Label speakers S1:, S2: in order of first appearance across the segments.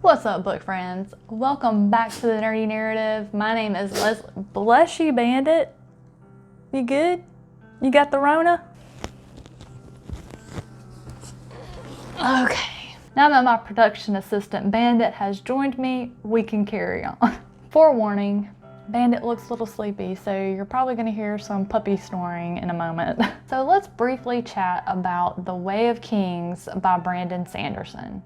S1: What's up, book friends? Welcome back to the Nerdy Narrative. My name is Leslie. Bless you, Bandit. You good? You got the Rona? Okay. Now that my production assistant Bandit has joined me, we can carry on. Forewarning, Bandit looks a little sleepy, so you're probably going to hear some puppy snoring in a moment. So let's briefly chat about The Way of Kings by Brandon Sanderson.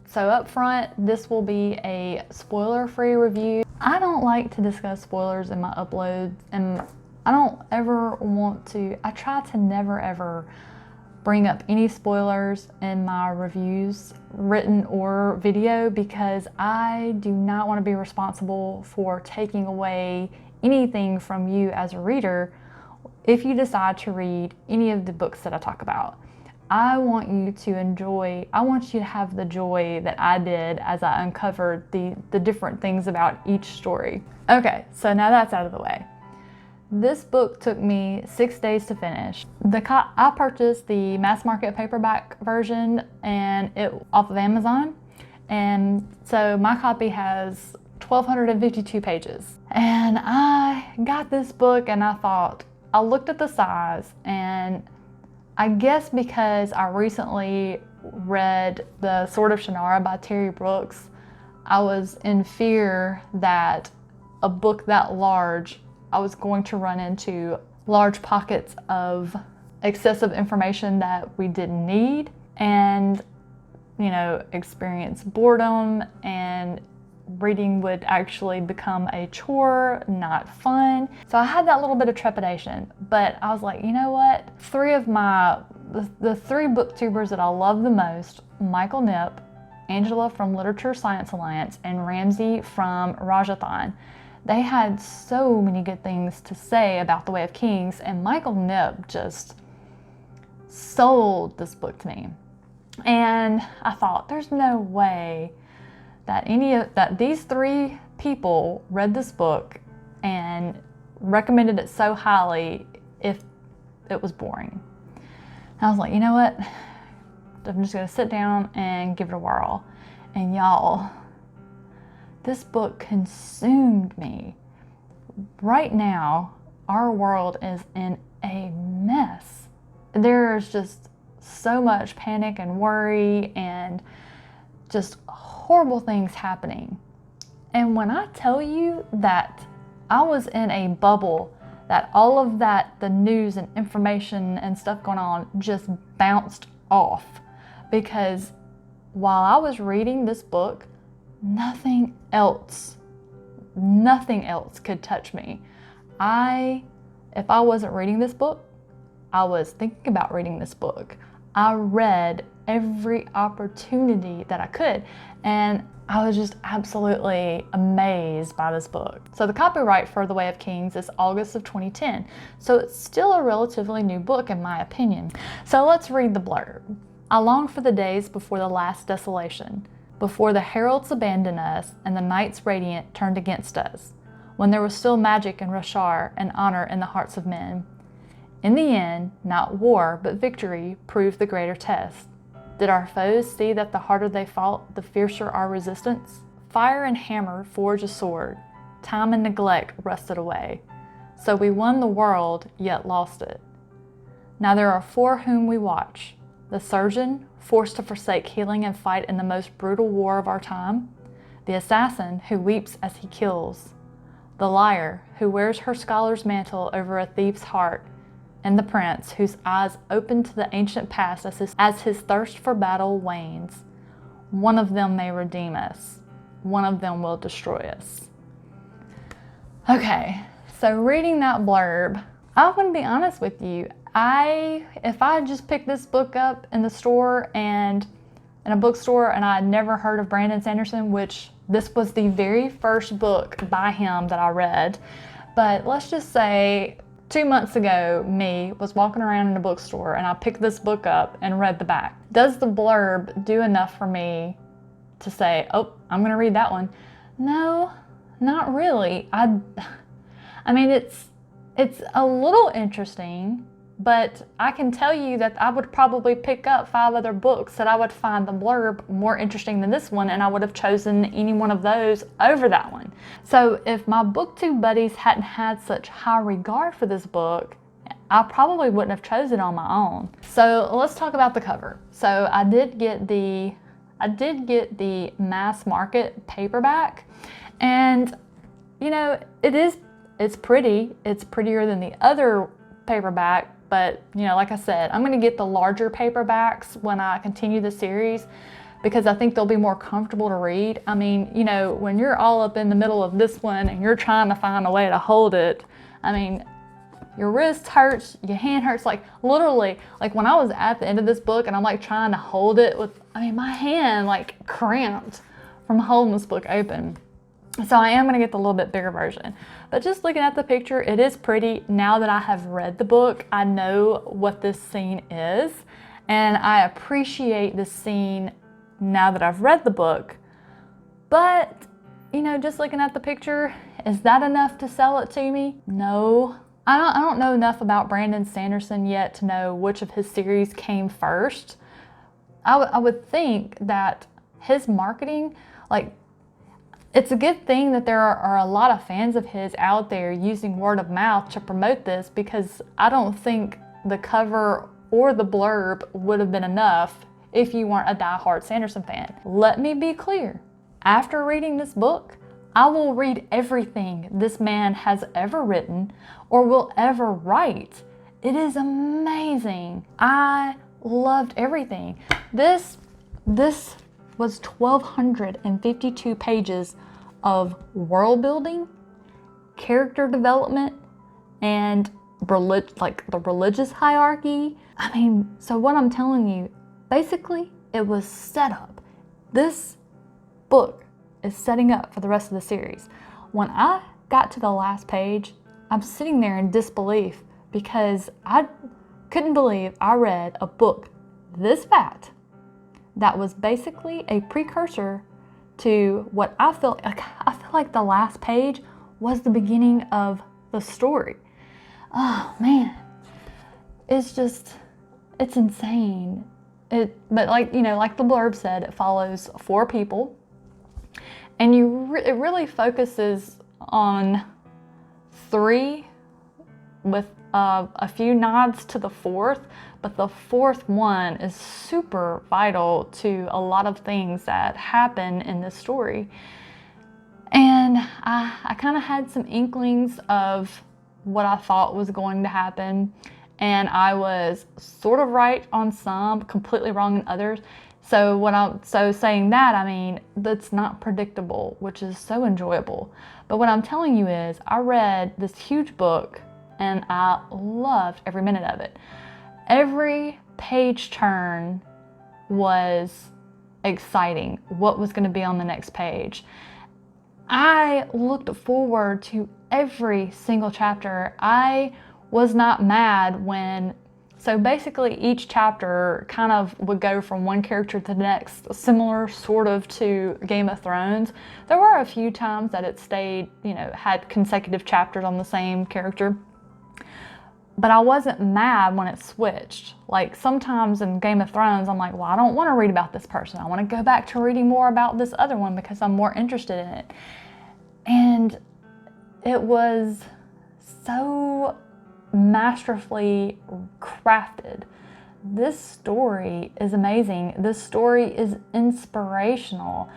S1: So up front, this will be a spoiler-free review. I don't like to discuss spoilers in my uploads, and I don't ever want to, I try to never ever bring up any spoilers in my reviews, written or video, because I do not want to be responsible for taking away anything from you as a reader if you decide to read any of the books that I talk about. I want you to enjoy, I want you to have the joy that I did as I uncovered the different things about each story. Okay, so now that's out of the way. This book took me 6 days to finish. I purchased the mass market paperback version and it off of Amazon. And so my copy has 1,252 pages. And I got this book and I looked at the size, and I guess because I recently read The Sword of Shannara by Terry Brooks, I was in fear that a book that large, I was going to run into large pockets of excessive information that we didn't need and, experience boredom, and reading would actually become a chore, not fun. So I had that little bit of trepidation, but I was like, you know what? The three booktubers that I love the most, Michael Knipp, Angela from Literature Science Alliance, and Ramsey from Rajathon, they had so many good things to say about The Way of Kings, and Michael Knipp just sold this book to me. And I thought, there's no way that these three people read this book and recommended it so highly if it was boring. And I was like, you know what? I'm just gonna sit down and give it a whirl. And y'all, this book consumed me. Right now, our world is in a mess. There's just so much panic and worry and just horrible things happening. And when I tell you that I was in a bubble, that all of that, the news and information and stuff going on just bounced off, because while I was reading this book, nothing else could touch me. If I wasn't reading this book, I was thinking about reading this book. I read every opportunity that I could, and I was just absolutely amazed by this book. So the copyright for The Way of Kings is August of 2010, so it's still a relatively new book in my opinion. So let's read the blurb. I long for the days before the last desolation, before the heralds abandoned us and the knights radiant turned against us, when there was still magic in Roshar and honor in the hearts of men. In the end, not war, but victory proved the greater test. Did our foes see that the harder they fought, the fiercer our resistance? Fire and hammer forge a sword. Time and neglect rusted away. So we won the world, yet lost it. Now there are four whom we watch. The surgeon, forced to forsake healing and fight in the most brutal war of our time. The assassin, who weeps as he kills. The liar, who wears her scholar's mantle over a thief's heart. And the prince, whose eyes open to the ancient past as his thirst for battle wanes. One of them may redeem us. One of them will destroy us. Okay, so reading that blurb, I'm going to be honest with you. If I just picked this book up in the store and in a bookstore and I had never heard of Brandon Sanderson, which this was the very first book by him that I read, but let's just say 2 months ago, me was walking around in a bookstore and I picked this book up and read the back. Does the blurb do enough for me to say, oh, I'm gonna read that one? No, not really. I mean, It's a little interesting, but I can tell you that I would probably pick up 5 other books that I would find the blurb more interesting than this one, and I would have chosen any one of those over that one. So if my booktube buddies hadn't had such high regard for this book, I probably wouldn't have chosen it on my own. So let's talk about the cover. So I did get the mass market paperback, and you know, it's pretty. It's prettier than the other paperback, but you know, like I said, I'm going to get the larger paperbacks when I continue the series because I think they'll be more comfortable to read. I mean, you know, when you're all up in the middle of this one and you're trying to find a way to hold it, I mean, your wrist hurts, your hand hurts, like literally, like when I was at the end of this book and I'm like trying to hold it with, I mean, my hand like cramped from holding this book open. So I am going to get the little bit bigger version. But just looking at the picture, it is pretty. Now that I have read the book, I know what this scene is. And I appreciate this scene now that I've read the book. But, you know, just looking at the picture, is that enough to sell it to me? No. I don't know enough about Brandon Sanderson yet to know which of his series came first. I would think that his marketing, like, it's a good thing that there are a lot of fans of his out there using word of mouth to promote this, because I don't think the cover or the blurb would have been enough if you weren't a diehard Sanderson fan. Let me be clear. After reading this book, I will read everything this man has ever written or will ever write. It is amazing. I loved everything. This was 1,252 pages of world building, character development, and the religious hierarchy. I mean, so what I'm telling you, basically, it was set up. This book is setting up for the rest of the series. When I got to the last page, I'm sitting there in disbelief because I couldn't believe I read a book this fat that was basically a precursor to what I feel like the last page was the beginning of the story. Oh man, it's insane. But like, you know, like the blurb said, it follows 4 people, and it really focuses on 3 with a few nods to the 4th, but the 4th one is super vital to a lot of things that happen in this story. And I kind of had some inklings of what I thought was going to happen, and I was sort of right on some, completely wrong in others. So saying that, I mean, that's not predictable, which is so enjoyable. But what I'm telling you is, I read this huge book and I loved every minute of it. Every page turn was exciting. What was going to be on the next page? I looked forward to every single chapter. I was not mad when, so basically each chapter kind of would go from one character to the next, similar sort of to Game of Thrones. There were a few times that it stayed, you know, had consecutive chapters on the same character. But I wasn't mad when it switched. Like sometimes in Game of Thrones, I'm like, well, I don't want to read about this person. I want to go back to reading more about this other one because I'm more interested in it. And it was so masterfully crafted. This story is amazing. This story is inspirational.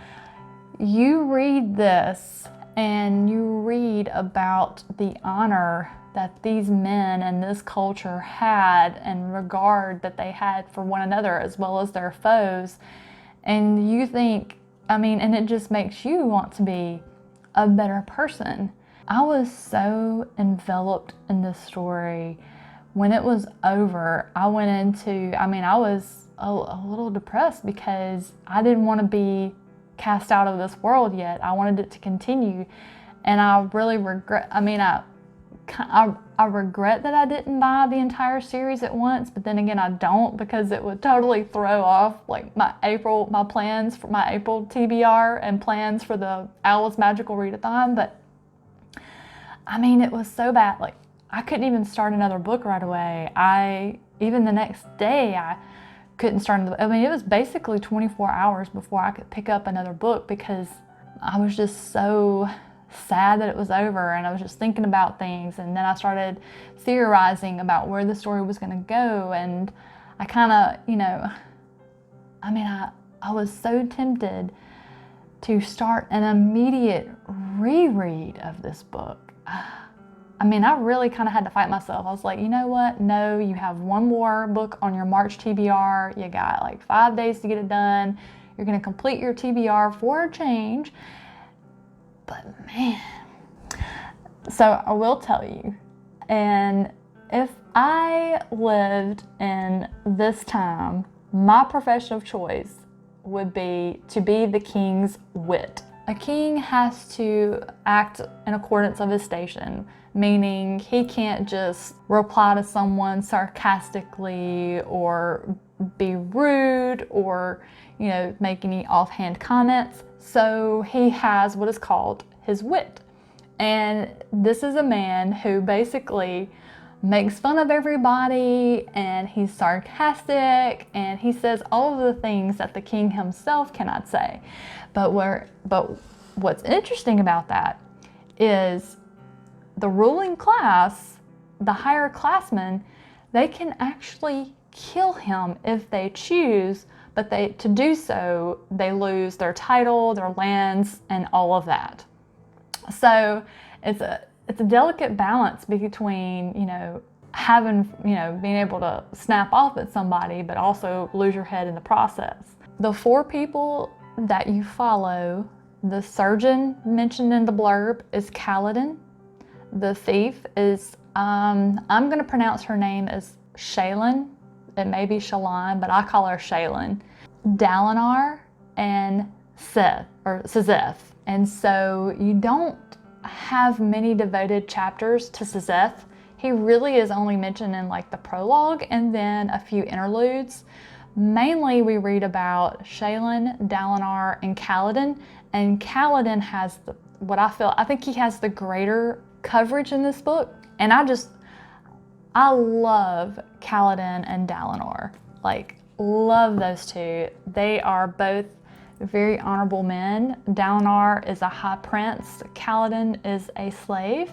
S1: You read this and you read about the honor that these men and this culture had and regard that they had for one another as well as their foes. And you think, I mean, and it just makes you want to be a better person. I was so enveloped in this story. When it was over, I went into, I mean, I was a little depressed because I didn't want to be cast out of this world yet. I wanted it to continue. And I really regret, I mean, I regret that I didn't buy the entire series at once, but then again, I don't, because it would totally throw off like my plans for my April TBR and plans for the Owl's Magical Readathon. But I mean, it was so bad. Like, I couldn't even start another book right away. Even the next day, I couldn't start another. I mean, it was basically 24 hours before I could pick up another book because I was just so sad that it was over, and I was just thinking about things, and then I started theorizing about where the story was going to go, and I kind of, I was so tempted to start an immediate reread of this book. I really kind of had to fight myself. I was like, you know what? No, you have one more book on your March TBR. You got like 5 days to get it done. You're going to complete your TBR for a change. But man, so I will tell you, and if I lived in this time, my profession of choice would be to be the king's wit. A king has to act in accordance of his station, meaning he can't just reply to someone sarcastically or be rude or, make any offhand comments. So he has what is called his wit. And this is a man who basically makes fun of everybody, and he's sarcastic, and he says all of the things that the king himself cannot say. But what's interesting about that is the ruling class, the higher classmen, they can actually kill him if they choose, but to do so, they lose their title, their lands, and all of that. So it's a delicate balance between, being able to snap off at somebody, but also lose your head in the process. The 4 people that you follow, the surgeon mentioned in the blurb is Kaladin. The thief is, I'm going to pronounce her name as Shaylin. It may be Shalon, but I call her Shaylin. Dalinar and Sazeth. And so you don't have many devoted chapters to Sazeth. He really is only mentioned in like the prologue and then a few interludes. Mainly we read about Shaylin, Dalinar, and Kaladin. And Kaladin has I think he has the greater coverage in this book. And I love Kaladin and Dalinar. Love those two. They are both very honorable men. Dalinar is a high prince. Kaladin is a slave.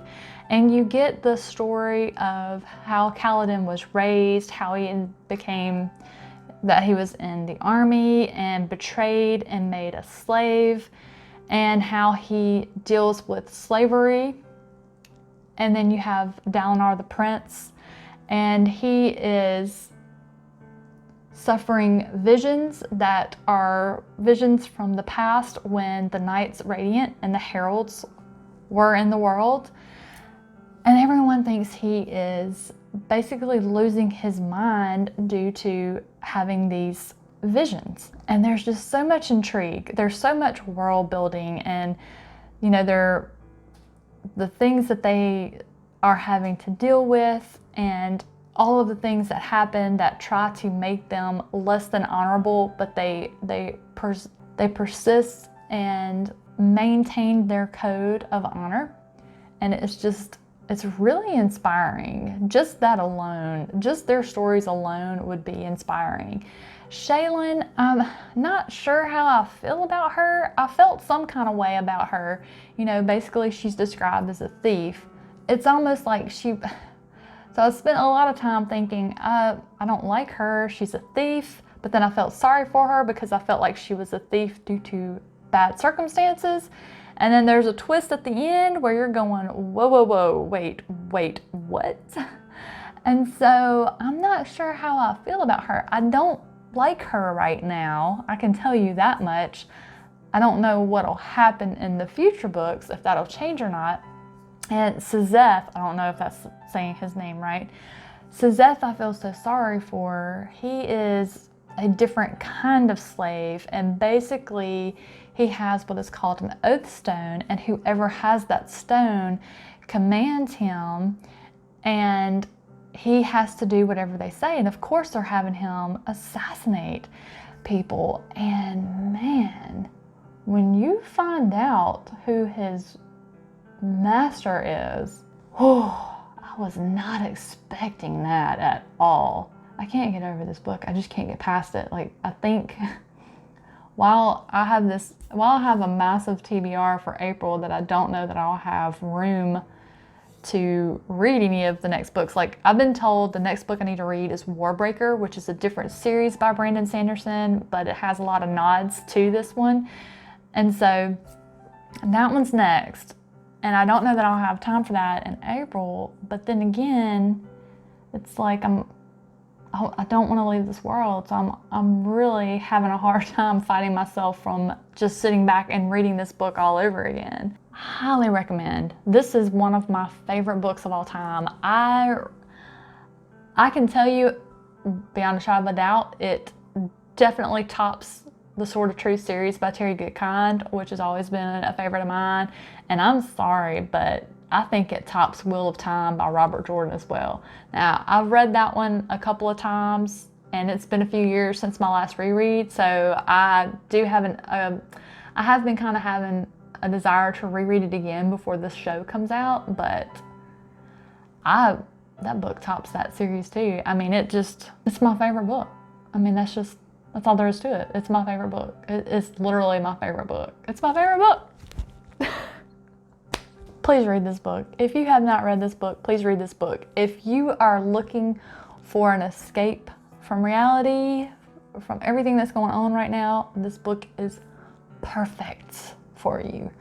S1: And you get the story of how Kaladin was raised, how he he was in the army and betrayed and made a slave, and how he deals with slavery. And then you have Dalinar the prince, and he is suffering visions that are visions from the past when the Knights Radiant and the Heralds were in the world. And everyone thinks he is basically losing his mind due to having these visions. And there's just so much intrigue. There's so much world building, and the things that they are having to deal with, and all of the things that happen that try to make them less than honorable, but they persist and maintain their code of honor. And it's really inspiring. Just that alone, just their stories alone would be inspiring. Shaylin, I'm not sure how I feel about her. I felt some kind of way about her. Basically she's described as a thief. It's almost like so I spent a lot of time thinking, I don't like her, she's a thief, but then I felt sorry for her because I felt like she was a thief due to bad circumstances. And then there's a twist at the end where you're going, whoa, wait, what? And so I'm not sure how I feel about her. I don't like her right now, I can tell you that much. I don't know what'll happen in the future books, if that'll change or not. And Sazeth, I don't know if that's saying his name right. Sazeth, I feel so sorry for. He is a different kind of slave, and basically he has what is called an oath stone, and whoever has that stone commands him, and he has to do whatever they say. And of course they're having him assassinate people. And man, when you find out who his master is, I I was not expecting that at all. I can't get over this book. I just can't get past it. Like, I think while I have a massive TBR for April, that I don't know that I'll have room to read any of the next books. Like, I've been told the next book I need to read is Warbreaker, which is a different series by Brandon Sanderson, but it has a lot of nods to this one. And so that one's next. And I don't know that I'll have time for that in April, but then again, it's like I don't want to leave this world, so I'm really having a hard time fighting myself from just sitting back and reading this book all over again. Highly recommend. This is one of my favorite books of all time. I can tell you beyond a shadow of a doubt, it definitely tops the Sword of Truth series by Terry Goodkind, which has always been a favorite of mine. And I'm sorry, but I think it tops Wheel of Time by Robert Jordan as well. Now, I've read that one a couple of times, and it's been a few years since my last reread, so I have been kind of having a desire to reread it again before this show comes out, but that book tops that series too. I mean, it's my favorite book. I mean, that's all there is to it. It's my favorite book. It's literally my favorite book. It's my favorite book. Please read this book. If you have not read this book, please read this book. If you are looking for an escape from reality, from everything that's going on right now, this book is perfect for you.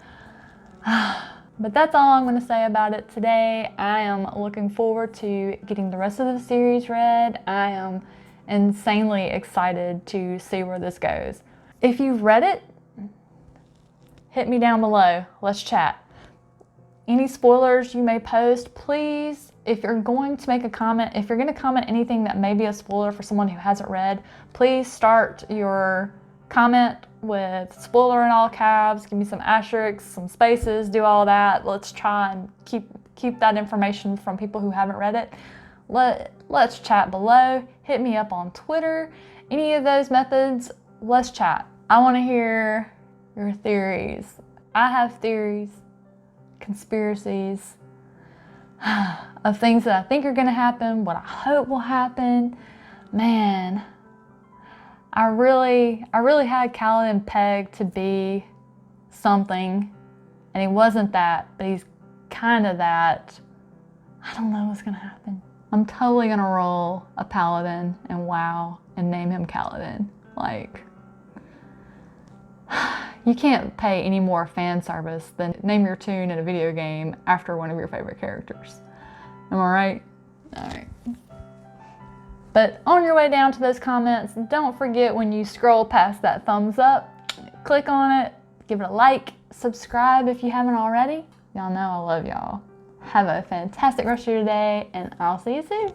S1: But that's all I'm going to say about it today. I am looking forward to getting the rest of the series read. I am insanely excited to see where this goes. If you've read it, hit me down below. Let's chat. Any spoilers you may post, please, if you're going to make a comment, if you're going to comment anything that may be a spoiler for someone who hasn't read, please start your comment with spoiler in all caps, give me some asterisks, some spaces, do all that. Let's try and keep that information from people who haven't read it. Let's chat below. Hit me up on Twitter. Any of those methods, let's chat. I want to hear your theories. I have theories, conspiracies of things that I think are going to happen, what I hope will happen. Man, I really had Kaladin pegged to be something, and he wasn't that, but he's kind of that. I don't know what's going to happen. I'm totally going to roll a paladin and WoW and name him Kaladin. Like, you can't pay any more fan service than name your tune in a video game after one of your favorite characters. Am I right? All right. But on your way down to those comments, don't forget when you scroll past that thumbs up, click on it, give it a like, subscribe if you haven't already. Y'all know I love y'all. Have a fantastic rest of your day, and I'll see you soon.